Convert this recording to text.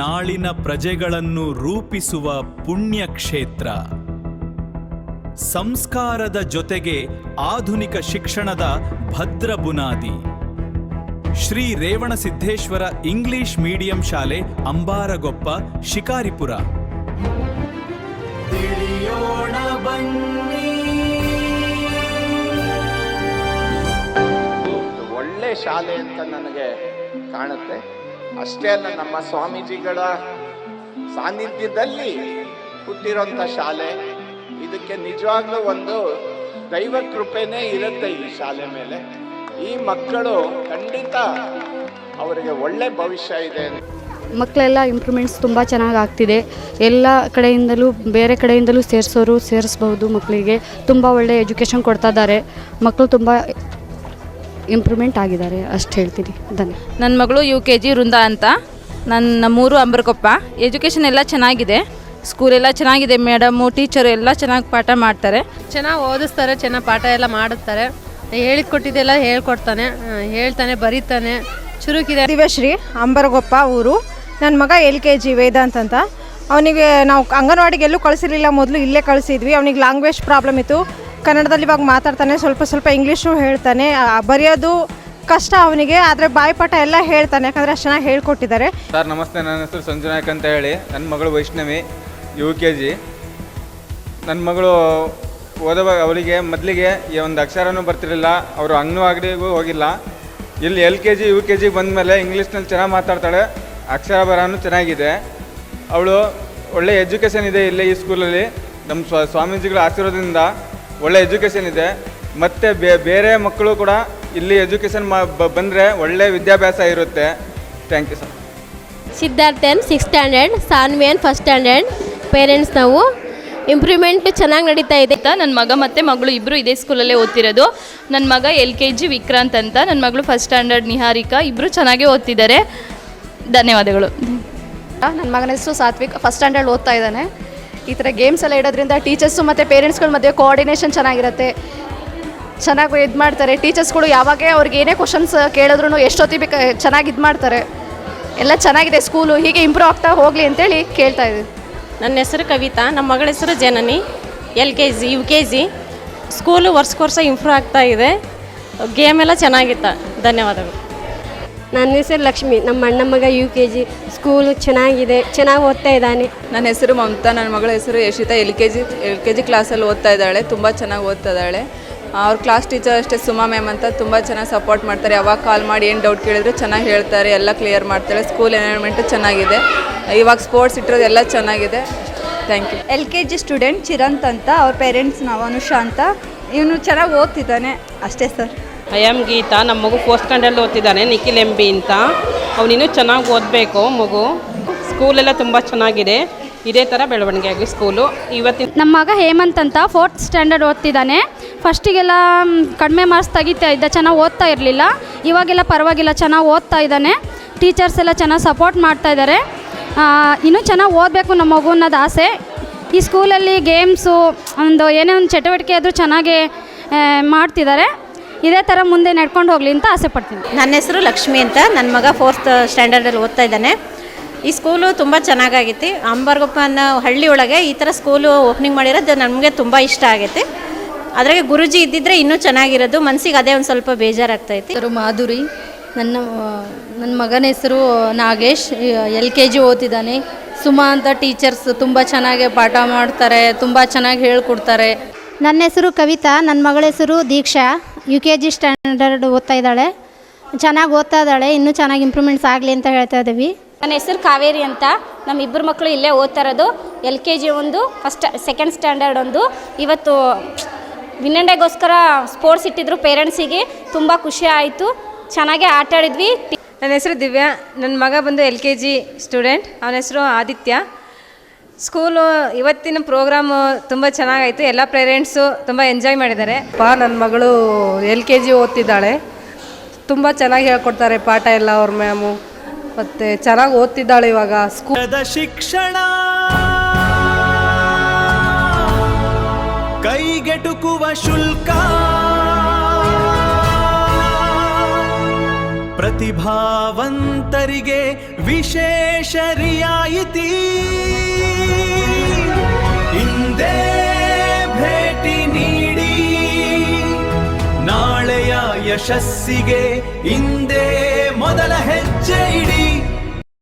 ನಾಳಿನ ಪ್ರಜೆಗಳನ್ನು ರೂಪಿಸುವ ಪುಣ್ಯಕ್ಷೇತ್ರ. ಸಂಸ್ಕಾರದ ಜೊತೆಗೆ ಆಧುನಿಕ ಶಿಕ್ಷಣದ ಭದ್ರ ಬುನಾದಿ. ಶ್ರೀ ರೇವಣಸಿದ್ದೇಶ್ವರ ಇಂಗ್ಲಿಷ್ ಮೀಡಿಯಂ ಶಾಲೆ, ಅಂಬಾರಗೊಪ್ಪ, ಶಿಕಾರಿಪುರ. ತಿಳಿಯೋಣ ಬನ್ನಿ. ಒಳ್ಳೆ ಶಾಲೆ ಅಂತ ನನಗೆ ಕಾಣುತ್ತೆ. ಅಷ್ಟೇ ಅಲ್ಲ, ನಮ್ಮ ಸ್ವಾಮೀಜಿಗಳ ಸಾನ್ನಿಧ್ಯದಲ್ಲಿ ಹುಟ್ಟಿರೋಂಥ ಶಾಲೆ. ಇದಕ್ಕೆ ನಿಜವಾಗ್ಲೂ ಒಂದು ದೈವ ಕೃಪೆನೇ ಇರುತ್ತೆ ಈ ಶಾಲೆ ಮೇಲೆ. ಈ ಮಕ್ಕಳು ಖಂಡಿತ ಅವರಿಗೆ ಒಳ್ಳೆ ಭವಿಷ್ಯ ಇದೆ. ಮಕ್ಕಳೆಲ್ಲ ಇಂಪ್ರೂವ್ಮೆಂಟ್ಸ್ ತುಂಬ ಚೆನ್ನಾಗಿ ಆಗ್ತಿದೆ. ಎಲ್ಲ ಕಡೆಯಿಂದಲೂ ಬೇರೆ ಕಡೆಯಿಂದಲೂ ಸೇರಿಸ್ಬೋದು. ಮಕ್ಕಳಿಗೆ ತುಂಬ ಒಳ್ಳೆ ಎಜುಕೇಷನ್ ಕೊಡ್ತಾ ಇದ್ದಾರೆ. ಮಕ್ಕಳು ತುಂಬ ಇಂಪ್ರೂವ್ಮೆಂಟ್ ಆಗಿದ್ದಾರೆ, ಅಷ್ಟು ಹೇಳ್ತೀನಿ. ಧನ್ಯವಾದ. ನನ್ನ ಮಗಳು UKG ವೃಂದ ಅಂತ. ನಮ್ಮೂರು ಅಂಬರಕೊಪ್ಪ. ಎಜುಕೇಷನ್ ಎಲ್ಲ ಚೆನ್ನಾಗಿದೆ, ಸ್ಕೂಲೆಲ್ಲ ಚೆನ್ನಾಗಿದೆ. ಮೇಡಮು, ಟೀಚರು ಎಲ್ಲ ಚೆನ್ನಾಗಿ ಪಾಠ ಮಾಡ್ತಾರೆ, ಚೆನ್ನಾಗಿ ಓದಿಸ್ತಾರೆ, ಚೆನ್ನಾಗಿ ಪಾಠ ಎಲ್ಲ ಮಾಡುತ್ತಾರೆ. ಹೇಳಿಕೊಟ್ಟಿದ್ದೆಲ್ಲ ಹೇಳ್ತಾನೆ ಬರೀತಾನೆ, ಚುರುಕಿದೆ. ದಿವ್ಯಶ್ರೀ, ಅಂಬರಗೊಪ್ಪ ಊರು. ನನ್ನ ಮಗ LKG ವೇದಾಂತ್ ಅಂತ. ಅವನಿಗೆ ನಾವು ಅಂಗನವಾಡಿಗೆ ಎಲ್ಲೂ ಕಳಿಸಿರಲಿಲ್ಲ, ಮೊದಲು ಇಲ್ಲೇ ಕಳಿಸಿದ್ವಿ. ಅವನಿಗೆ ಲ್ಯಾಂಗ್ವೇಜ್ ಪ್ರಾಬ್ಲಮ್ ಇತ್ತು. ಕನ್ನಡದಲ್ಲಿ ಇವಾಗ ಮಾತಾಡ್ತಾನೆ, ಸ್ವಲ್ಪ ಇಂಗ್ಲೀಷು ಹೇಳ್ತಾನೆ. ಬರೆಯೋದು ಕಷ್ಟ ಅವನಿಗೆ, ಆದರೆ ಬಾಯಿಪಾಠ ಎಲ್ಲ ಹೇಳ್ತಾನೆ, ಯಾಕಂದರೆ ಅಷ್ಟು ಚೆನ್ನಾಗಿ ಹೇಳ್ಕೊಟ್ಟಿದ್ದಾರೆ. ಸರ್ ನಮಸ್ತೆ, ನನ್ನ ಹೆಸರು ಸಂಜು ನಾಯಕ್ ಅಂತ ಹೇಳಿ. ನನ್ನ ಮಗಳು ವೈಷ್ಣವಿ, UKG. ನನ್ನ ಮಗಳು ಓದುವಾಗ ಅವಳಿಗೆ ಮೊದಲಿಗೆ ಒಂದು ಅಕ್ಷರನೂ ಬರ್ತಿರಲಿಲ್ಲ. ಅವರು ಅಂಗನವಾಡಿಗೂ ಹೋಗಿಲ್ಲ. ಇಲ್ಲಿ LKG UKG ಬಂದಮೇಲೆ ಇಂಗ್ಲೀಷ್ನಲ್ಲಿ ಚೆನ್ನಾಗಿ ಮಾತಾಡ್ತಾಳೆ, ಅಕ್ಷರ ಬರಹನೂ ಚೆನ್ನಾಗಿದೆ. ಅವಳು ಒಳ್ಳೆ ಎಜುಕೇಷನ್ ಇದೆ ಇಲ್ಲಿ ಈ ಸ್ಕೂಲಲ್ಲಿ. ನಮ್ಮ ಸ್ವಾಮೀಜಿಗಳ ಆಶೀರ್ವಾದದಿಂದ ಒಳ್ಳೆ ಎಜುಕೇಷನ್ ಇದೆ. ಮತ್ತು ಬೇರೆ ಮಕ್ಕಳು ಕೂಡ ಇಲ್ಲಿ ಎಜುಕೇಷನ್ ಬಂದರೆ ಒಳ್ಳೆ ವಿದ್ಯಾಭ್ಯಾಸ ಇರುತ್ತೆ. Thank you sir. ಸಿದ್ಧಾರ್ಥನ್ 6th ಸ್ಟ್ಯಾಂಡರ್ಡ್, ಸಾನ್ವಿಯನ್ 1st ಸ್ಟ್ಯಾಂಡರ್ಡ್. ಪೇರೆಂಟ್ಸ್ ನಾವು ಇಂಪ್ರೂವ್ಮೆಂಟ್ ಚೆನ್ನಾಗಿ ನಡೀತಾ ಇದೆ. ನನ್ನ ಮಗ ಮತ್ತು ಮಗಳು ಇಬ್ಬರು ಇದೇ ಸ್ಕೂಲಲ್ಲೇ ಓದ್ತಿರೋದು. ನನ್ನ ಮಗ LKG ವಿಕ್ರಾಂತ್ ಅಂತ, ನನ್ನ ಮಗಳು 1st ಸ್ಟ್ಯಾಂಡರ್ಡ್ ನಿಹಾರಿಕಾ. ಇಬ್ಬರು ಚೆನ್ನಾಗೇ ಓದ್ತಿದ್ದಾರೆ. ಧನ್ಯವಾದಗಳು. ನನ್ನ ಮಗನ ಹೆಸರು ಸಾತ್ವಿಕ್, 1st ಸ್ಟ್ಯಾಂಡರ್ಡ್ ಓದ್ತಾ ಇದ್ದಾನೆ. ಈ ಥರ ಗೇಮ್ಸ್ ಎಲ್ಲ ಇಡೋದ್ರಿಂದ ಟೀಚರ್ಸು ಮತ್ತು ಪೇರೆಂಟ್ಸ್ಗಳ ಮಧ್ಯೆ ಕೋಆರ್ಡಿನೇಷನ್ ಚೆನ್ನಾಗಿರುತ್ತೆ, ಚೆನ್ನಾಗಿ ಇದು ಮಾಡ್ತಾರೆ. ಟೀಚರ್ಸ್ಗಳು ಯಾವಾಗ ಅವ್ರಿಗೆ ಏನೇ ಕ್ವಶನ್ಸ್ ಕೇಳಿದ್ರು ಎಷ್ಟೊತ್ತಿ ಚೆನ್ನಾಗಿ ಇದು ಮಾಡ್ತಾರೆ. ಎಲ್ಲ ಚೆನ್ನಾಗಿದೆ ಸ್ಕೂಲು, ಹೀಗೆ ಇಂಪ್ರೂವ್ ಆಗ್ತಾ ಹೋಗಲಿ ಅಂತೇಳಿ ಕೇಳ್ತಾ ಇದ್ದೀವಿ. ನನ್ನ ಹೆಸರು ಕವಿತಾ, ನಮ್ಮ ಮಗಳ ಹೆಸರು ಜನನಿ, LKG UKG. ಸ್ಕೂಲು ವರ್ಷ ಇಂಪ್ರೂವ್ ಆಗ್ತಾ ಇದೆ. ಗೇಮ್ ಎಲ್ಲ ಚೆನ್ನಾಗಿತ್ತು. ಧನ್ಯವಾದಗಳು. ನನ್ನ ಹೆಸರು ಲಕ್ಷ್ಮಿ, ನಮ್ಮ ಅಣ್ಣ ಮಗ UKG. ಸ್ಕೂಲು ಚೆನ್ನಾಗಿದೆ, ಚೆನ್ನಾಗಿ ಓದ್ತಾ ಇದ್ದಾನೆ. ನನ್ನ ಹೆಸರು ಮಮತಾ, ನನ್ನ ಮಗಳ ಹೆಸರು ಯಶಿತಾ. LKG ಕ್ಲಾಸಲ್ಲಿ ಓದ್ತಾ ಇದ್ದಾಳೆ, ತುಂಬ ಚೆನ್ನಾಗಿ ಓದ್ತಾ ಇದ್ದಾಳೆ. ಅವ್ರ ಕ್ಲಾಸ್ ಟೀಚರ್ ಅಷ್ಟೇ, ಸುಮಾ ಮ್ಯಾಮ್ ಅಂತ, ತುಂಬ ಚೆನ್ನಾಗಿ ಸಪೋರ್ಟ್ ಮಾಡ್ತಾರೆ. ಯಾವಾಗ ಕಾಲ್ ಮಾಡಿ ಏನು ಡೌಟ್ ಕೇಳಿದ್ರು ಚೆನ್ನಾಗಿ ಹೇಳ್ತಾರೆ, ಎಲ್ಲ ಕ್ಲಿಯರ್ ಮಾಡ್ತಾಳೆ. ಸ್ಕೂಲ್ ಎನ್ವೈರ್ಮೆಂಟು ಚೆನ್ನಾಗಿದೆ. ಇವಾಗ ಸ್ಪೋರ್ಟ್ಸ್ ಇಟ್ಟಿರೋದು ಎಲ್ಲ ಚೆನ್ನಾಗಿದೆ. Thank you. LKG student Chiranth ಅಂತ, ಅವ್ರ ಪೇರೆಂಟ್ಸ್ ನಾವು ಅನುಷಾ ಅಂತ. ಇವನು ಚೆನ್ನಾಗಿ ಓದ್ತಿದ್ದಾನೆ, ಅಷ್ಟೇ ಸರ್. ಐ ಆಮ್ ಗೀತಾ, ನಮ್ಮ ಮಗು 4th ಸ್ಟ್ಯಾಂಡರ್ಡ್ ಓದ್ತಿದ್ದಾನೆ, ನಿಖಿಲ್ MB ಅಂತ. ಅವನಿನ್ನೂ ಚೆನ್ನಾಗಿ ಓದಬೇಕು ಮಗು. ಸ್ಕೂಲೆಲ್ಲ ತುಂಬ ಚೆನ್ನಾಗಿದೆ, ಇದೇ ಥರ ಬೆಳವಣಿಗೆ ಆಗಿ ಸ್ಕೂಲು. ಇವತ್ತಿನ ನಮ್ಮ ಮಗ ಹೇಮಂತ್ ಅಂತ 4th ಸ್ಟ್ಯಾಂಡರ್ಡ್ ಓದ್ತಿದ್ದಾನೆ. ಫಸ್ಟಿಗೆಲ್ಲ ಕಡಿಮೆ ಮಾರ್ಕ್ಸ್ ತೆಗಿತಾ ಇದ್ದ, ಚೆನ್ನಾಗಿ ಓದ್ತಾ ಇರಲಿಲ್ಲ. ಇವಾಗೆಲ್ಲ ಪರವಾಗಿಲ್ಲ, ಚೆನ್ನಾಗಿ ಓದ್ತಾ ಇದ್ದಾನೆ. ಟೀಚರ್ಸ್ ಎಲ್ಲ ಚೆನ್ನಾಗಿ ಸಪೋರ್ಟ್ ಮಾಡ್ತಾ ಇದ್ದಾರೆ. ಇನ್ನೂ ಚೆನ್ನಾಗಿ ಓದಬೇಕು ನಮ್ಮ ಮಗು ಅನ್ನೋದು ಆಸೆ. ಈ ಸ್ಕೂಲಲ್ಲಿ ಗೇಮ್ಸು ಒಂದು ಏನೇ ಒಂದು ಚಟುವಟಿಕೆ ಆದರೂ ಚೆನ್ನಾಗಿ ಮಾಡ್ತಿದ್ದಾರೆ. ಇದೇ ಥರ ಮುಂದೆ ನಡ್ಕೊಂಡು ಹೋಗಲಿ ಅಂತ ಆಸೆ ಪಡ್ತೀನಿ. ನನ್ನ ಹೆಸರು ಲಕ್ಷ್ಮಿ ಅಂತ, ನನ್ನ ಮಗ 4th ಸ್ಟ್ಯಾಂಡರ್ಡಲ್ಲಿ ಓದ್ತಾ ಇದ್ದಾನೆ. ಈ ಸ್ಕೂಲು ತುಂಬ ಚೆನ್ನಾಗೈತಿ. ಅಂಬರಗೊಪ್ಪ ಅನ್ನೋ ಹಳ್ಳಿ ಒಳಗೆ ಈ ಥರ ಸ್ಕೂಲು ಓಪನಿಂಗ್ ಮಾಡಿರೋದು ನಮಗೆ ತುಂಬ ಇಷ್ಟ ಆಗೈತೆ. ಅದ್ರಾಗೆ ಗುರುಜಿ ಇದ್ದಿದ್ರೆ ಇನ್ನೂ ಚೆನ್ನಾಗಿರೋದು. ಮನಸ್ಸಿಗೆ ಅದೇ ಒಂದು ಸ್ವಲ್ಪ ಬೇಜಾರಾಗ್ತೈತಿ. ಹೆಸರು ಮಾಧುರಿ, ನನ್ನ ಮಗನ ಹೆಸರು ನಾಗೇಶ್, LKG ಓದ್ತಿದ್ದಾನೆ. ಸುಮಾ ಅಂತ ಟೀಚರ್ಸ್ ತುಂಬ ಚೆನ್ನಾಗಿ ಪಾಠ ಮಾಡ್ತಾರೆ, ತುಂಬ ಚೆನ್ನಾಗಿ ಹೇಳ್ಕೊಡ್ತಾರೆ. ನನ್ನ ಹೆಸರು ಕವಿತಾ, ನನ್ನ ಮಗಳ ಹೆಸರು ದೀಕ್ಷಾ, UKG ಸ್ಟ್ಯಾಂಡರ್ಡ್ ಓದ್ತಾ ಇದ್ದಾಳೆ. ಚೆನ್ನಾಗಿ ಓದ್ತಾ ಇದ್ದಾಳೆ, ಇನ್ನೂ ಚೆನ್ನಾಗಿ ಇಂಪ್ರೂವ್ಮೆಂಟ್ಸ್ ಆಗಲಿ ಅಂತ ಹೇಳ್ತಾ ಇದ್ದೀವಿ. ನನ್ನ ಹೆಸರು ಕಾವೇರಿ ಅಂತ, ನಮ್ಮ ಇಬ್ಬರು ಮಕ್ಕಳು ಇಲ್ಲೇ ಓದ್ತಾ ಇರೋದು. LKG ಒಂದು, 2nd ಸ್ಟ್ಯಾಂಡರ್ಡ್ ಒಂದು. ಇವತ್ತು ವಿನ್ನಂಡೆಗೋಸ್ಕರ ಸ್ಪೋರ್ಟ್ಸ್ ಇಟ್ಟಿದ್ರು ಪೇರೆಂಟ್ಸಿಗೆ, ತುಂಬ ಖುಷಿ ಆಯಿತು. ಚೆನ್ನಾಗೇ ಆಟ ಆಡಿದ್ವಿ. ನನ್ನ ಹೆಸರು ದಿವ್ಯಾ, ನನ್ನ ಮಗ ಬಂದು LKG ಸ್ಟೂಡೆಂಟ್, ಅವನ ಹೆಸರು ಆದಿತ್ಯ. ಸ್ಕೂಲು ಇವತ್ತಿನ ಪ್ರೋಗ್ರಾಮು ತುಂಬ ಚೆನ್ನಾಗಾಯಿತು. ಎಲ್ಲ ಪೇರೆಂಟ್ಸು ತುಂಬ ಎಂಜಾಯ್ ಮಾಡಿದ್ದಾರೆ. ನನ್ನ ಮಗಳು LKG ಓದ್ತಿದ್ದಾಳೆ. ತುಂಬ ಚೆನ್ನಾಗಿ ಹೇಳ್ಕೊಡ್ತಾರೆ ಪಾಠ ಎಲ್ಲ ಅವ್ರ ಮ್ಯಾಮು. ಮತ್ತು ಚೆನ್ನಾಗಿ ಓದ್ತಿದ್ದಾಳೆ ಇವಾಗ. ಸ್ಕೂಲದ ಶಿಕ್ಷಣ ಕೈಗೆಟುಕುವ ಶುಲ್ಕ ಪ್ರತಿಭಾವಂತರಿಗೆ ವಿಶೇಷ ರಿಯಾಯಿತಿ. ಇಂದೇ ಭೇಟಿ ನೀಡಿ, ನಾಳೆಯ ಯಶಸ್ಸಿಗೆ ಇಂದೇ ಮೊದಲ ಹೆಜ್ಜೆ ಇಡಿ.